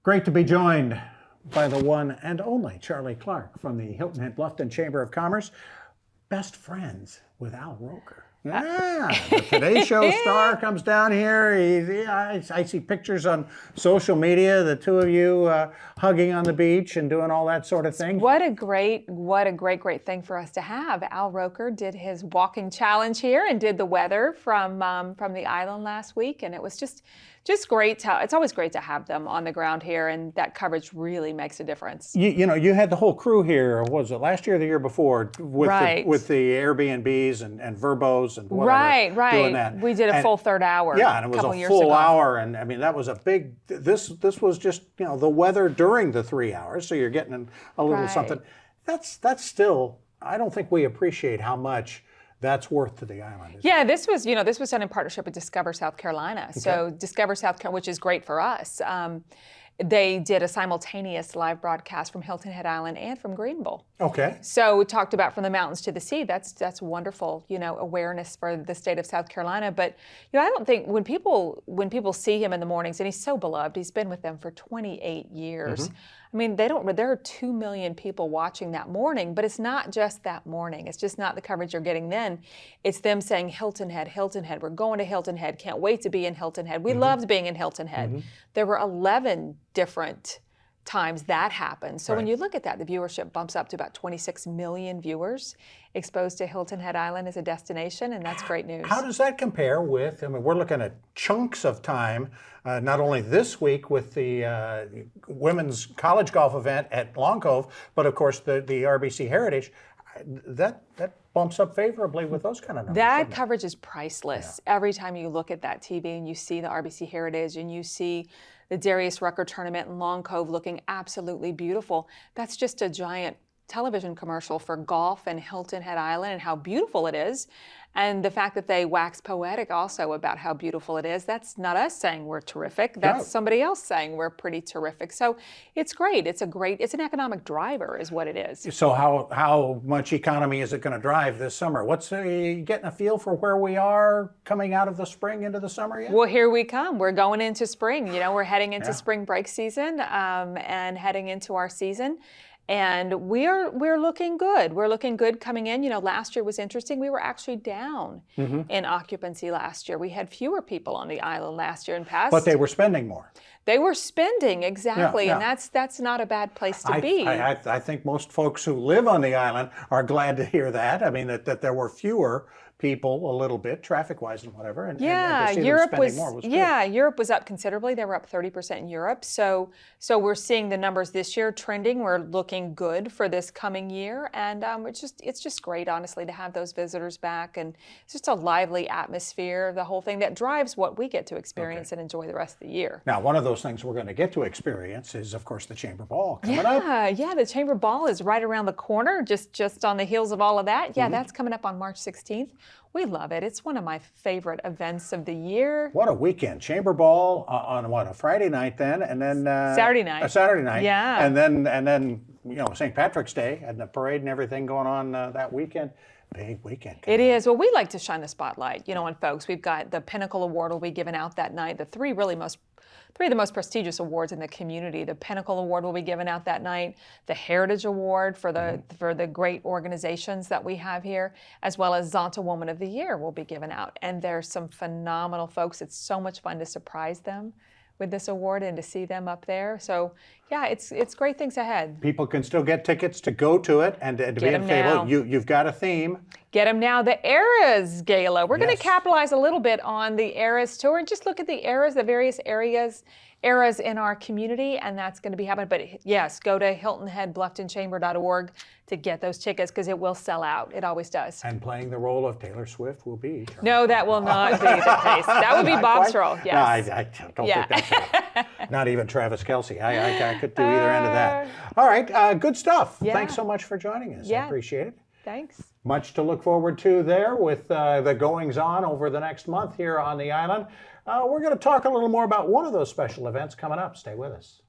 Great to be joined by the one and only Charlie Clark from the Hilton-Bluffton Chamber of Commerce. Best friends with Al Roker. Yeah, the Today Show star comes down here. I see pictures on social media, the two of you hugging on the beach and doing all that sort of thing. What a great thing for us to have. Al Roker did his walking challenge here and did the weather from the island last week, and it was just great. It's always great to have them on the ground here, and that coverage really makes a difference. You know, you had the whole crew here. Was it last year or the year before with the Airbnbs and Verbos and whatever? Right. Doing that. We did a full third hour. Yeah, and it was a full hour, and I mean that was a big. This was just the weather during the 3 hours, so you're getting a little something. That's still. I don't think we appreciate how much that's worth to the island. Yeah, this was done in partnership with Discover South Carolina. Okay. So Discover South Carolina, which is great for us. They did a simultaneous live broadcast from Hilton Head Island and from Greenville. Okay. So we talked about from the mountains to the sea. That's wonderful, awareness for the state of South Carolina. But I don't think when people see him in the mornings, and he's so beloved, he's been with them for 28 years. Mm-hmm. I mean, there are 2 million people watching that morning, but it's not just that morning. It's just not the coverage you're getting then. It's them saying Hilton Head, we're going to Hilton Head, can't wait to be in Hilton Head. We loved being in Hilton Head. Mm-hmm. There were 11 different times that happened. So when you look at that, the viewership bumps up to about 26 million viewers exposed to Hilton Head Island as a destination, and that's great news. How does that compare with, I mean, we're looking at chunks of time, not only this week with the women's college golf event at Long Cove, but of course the RBC Heritage, that bumps up favorably with those kind of numbers. That coverage is priceless. Yeah. Every time you look at that TV and you see the RBC Heritage and you see the Darius Rucker tournament in Long Cove looking absolutely beautiful, that's just a giant television commercial for golf and Hilton Head Island and how beautiful it is. And the fact that they wax poetic also about how beautiful it is, that's not us saying we're terrific. That's somebody else saying we're pretty terrific. So it's great. It's an economic driver is what it is. So how much economy is it going to drive this summer? You getting a feel for where we are coming out of the spring into the summer yet? Well, here we come. We're going into spring. We're heading into spring break season and heading into our season. And we're looking good. We're looking good coming in. Last year was interesting. We were actually down in occupancy last year. We had fewer people on the island last year and past. But they were spending more. They were spending, exactly. Yeah. And that's not a bad place to be. I think most folks who live on the island are glad to hear that. I mean, that there were fewer people a little bit, traffic-wise and whatever. And Europe was good. Europe was up considerably. They were up 30% in Europe. So we're seeing the numbers this year trending. We're looking good for this coming year, and it's just great, honestly, to have those visitors back, and it's just a lively atmosphere. The whole thing that drives what we get to experience and enjoy the rest of the year. Now, one of those things we're going to get to experience is, of course, the Chamber Ball coming up. Yeah, the Chamber Ball is right around the corner, just on the heels of all of that. Yeah, that's coming up on March 16th. We love it. It's one of my favorite events of the year. What a weekend. Chamber Ball on a Friday night then, and then Saturday night. A Saturday night. Yeah. And then St. Patrick's Day and the parade and everything going on that weekend. Big weekend. It is. Well, we like to shine the spotlight, on folks. We've got the Pinnacle Award will be given out that night. The three of the most prestigious awards in the community. The Pinnacle Award will be given out that night. The Heritage Award for the great organizations that we have here, as well as Zonta Woman of the Year will be given out. And there's some phenomenal folks. It's so much fun to surprise them with this award and to see them up there. So yeah, it's great things ahead. People can still get tickets to go to it and to be at the table. You've got a theme. Get them now. The Eras Gala. We're going to capitalize a little bit on the Eras tour and just look at the eras, the various eras in our community, and that's going to be happening. But yes, go to HiltonHeadBlufftonChamber.org to get those tickets because it will sell out. It always does. And playing the role of Taylor Swift will be. No, that will not be the case. That would be Bob's role. Yes. No, I don't think that's it. Not even Travis Kelce. I could do either end of that. All right, good stuff. Yeah. Thanks so much for joining us. I appreciate it. Thanks. Much to look forward to there with the goings-on over the next month here on the island. We're going to talk a little more about one of those special events coming up. Stay with us.